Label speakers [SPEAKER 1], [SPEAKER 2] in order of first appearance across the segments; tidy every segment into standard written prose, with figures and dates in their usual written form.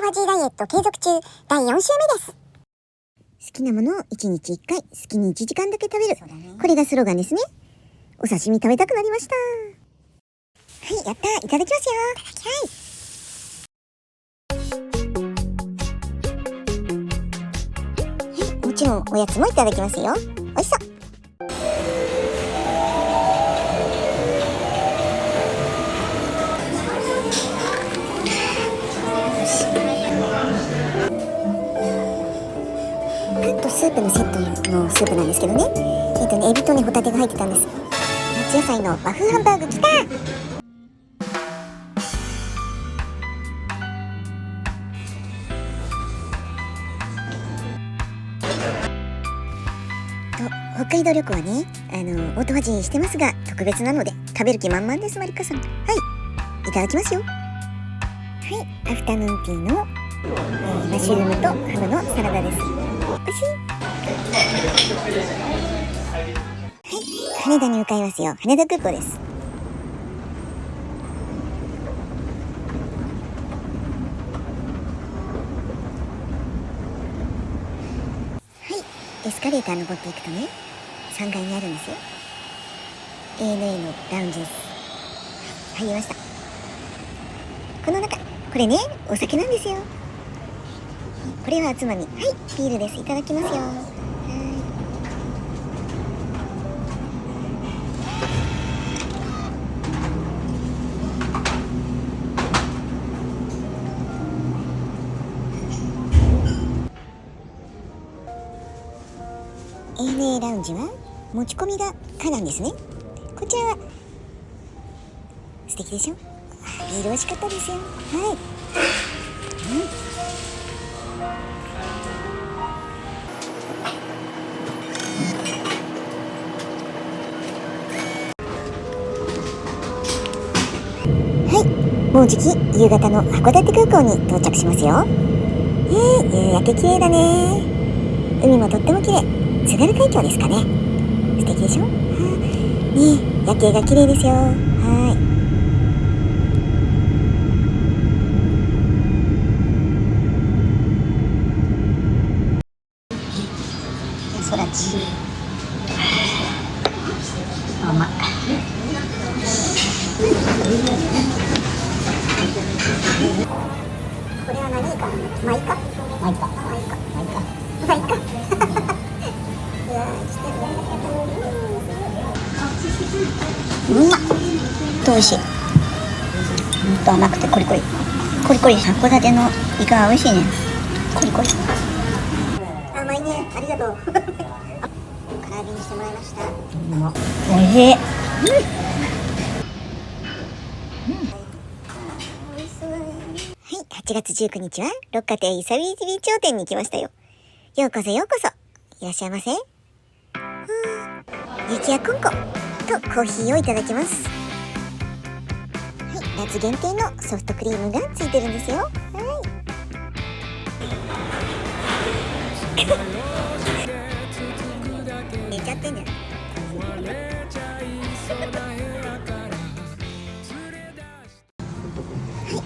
[SPEAKER 1] ファジーダイエット継続中第4週目です。
[SPEAKER 2] 好きなものを1日1回、好きに1時間だけ食べる。これがスローガンですね。お刺身食べたくなりました。はい、やったー。いただきますよ。はい。もちろんおやつもいただきますよ。おいしそう。パンとスープのセットのスープなんですけどね。エビとね、ホタテが入ってたんです。夏野菜の和風ハンバーグきたー。北海道旅行はね、オートファジーしてますが、特別なので食べる気満々です。マリカさん、はい、いただきますよ。はい、アフタヌーンティーの、マッシュルームとハムのサラダです。おいしい。はい、羽田に向かいますよ。羽田空港です。はい、エスカレーター登っていくとね、3階にあるんですよ。 ANA のラウンジです。はい、入りました。この中、これね、お酒なんですよ。これはおつまみ。はい、ビールです。いただきますよ。ANA ラウンジは持ち込みが可なんですね。こちらは素敵でしょ。ビール美味しかったですよ。はい、はい、もうじき夕方の函館空港に到着しますよ。夕焼け綺麗だね。海もとっても綺麗。津軽海峡ですかね。素敵でしょ。ねえ、夜景が綺麗ですよ。はい。そらち。甘い。これは何か？マイカ？マイカ。マイカ。マイカ。マイカ。いやー、来てるね。うまっ。美味しい。ほんと甘くてコリコリ。コリコリ。函館のイカは美味しいね。コリコリ。甘いね。ありがとう。唐揚げにしてもらいました。美味しい。はい、8月19日は六花亭いさびり頂点に来ましたよ。ようこそようこそ。いらっしゃいませ。雪やくんことコーヒーをいただきます。はい、夏限定のソフトクリームがついてるんですよ。はい。寝ちゃってんじゃん。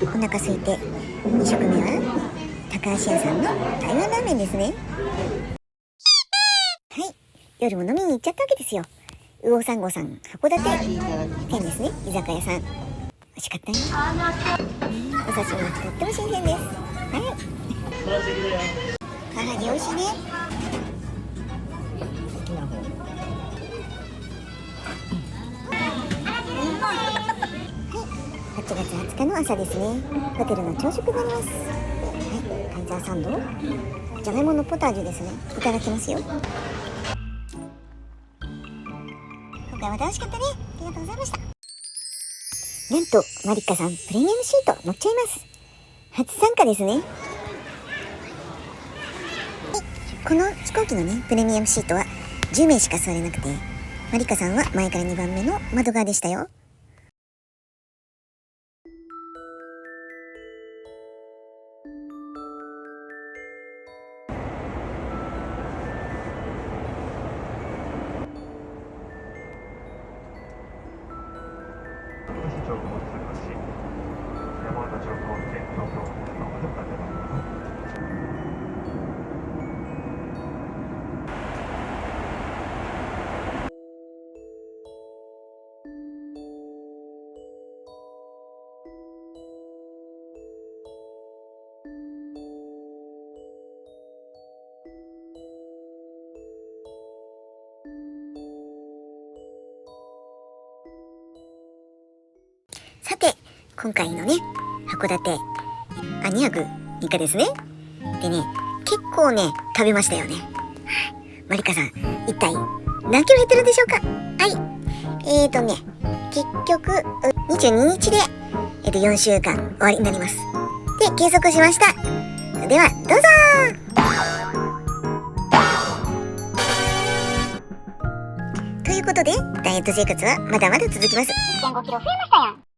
[SPEAKER 2] お腹空いて2食目は高橋屋さんの台湾ラーメンですね。はい、夜も飲みに行っちゃったわけですよ。魚三号さん函館店ですね。居酒屋さん美味しかったよ。お刺身もとっても新鮮です。はい、唐揚げ美味しいね。8月20日の朝ですね。ホテルの朝食になります。はい、カイザーサンド、じゃがいものポタージュですね。いただきますよ。今回は楽しかったね。ありがとうございました。なんとマリッカさんプレミアムシート乗っちゃいます。初参加ですね。この飛行機のねプレミアムシートは10名しか座れなくて、マリッカさんは前から2番目の窓側でしたよ。
[SPEAKER 3] 市長を通過し、山形町を通って東京方面の函館まで
[SPEAKER 2] 今回のね、函館、2泊3日ですね。でね、結構ね、食べましたよね。マリカさん、一体何キロ減ってるんでしょうか？はい。結局、22日で、4週間終わりになります。で、計測しました。では、どうぞということで、ダイエット生活はまだまだ続きます。
[SPEAKER 1] 1.5 キロ増えましたやん。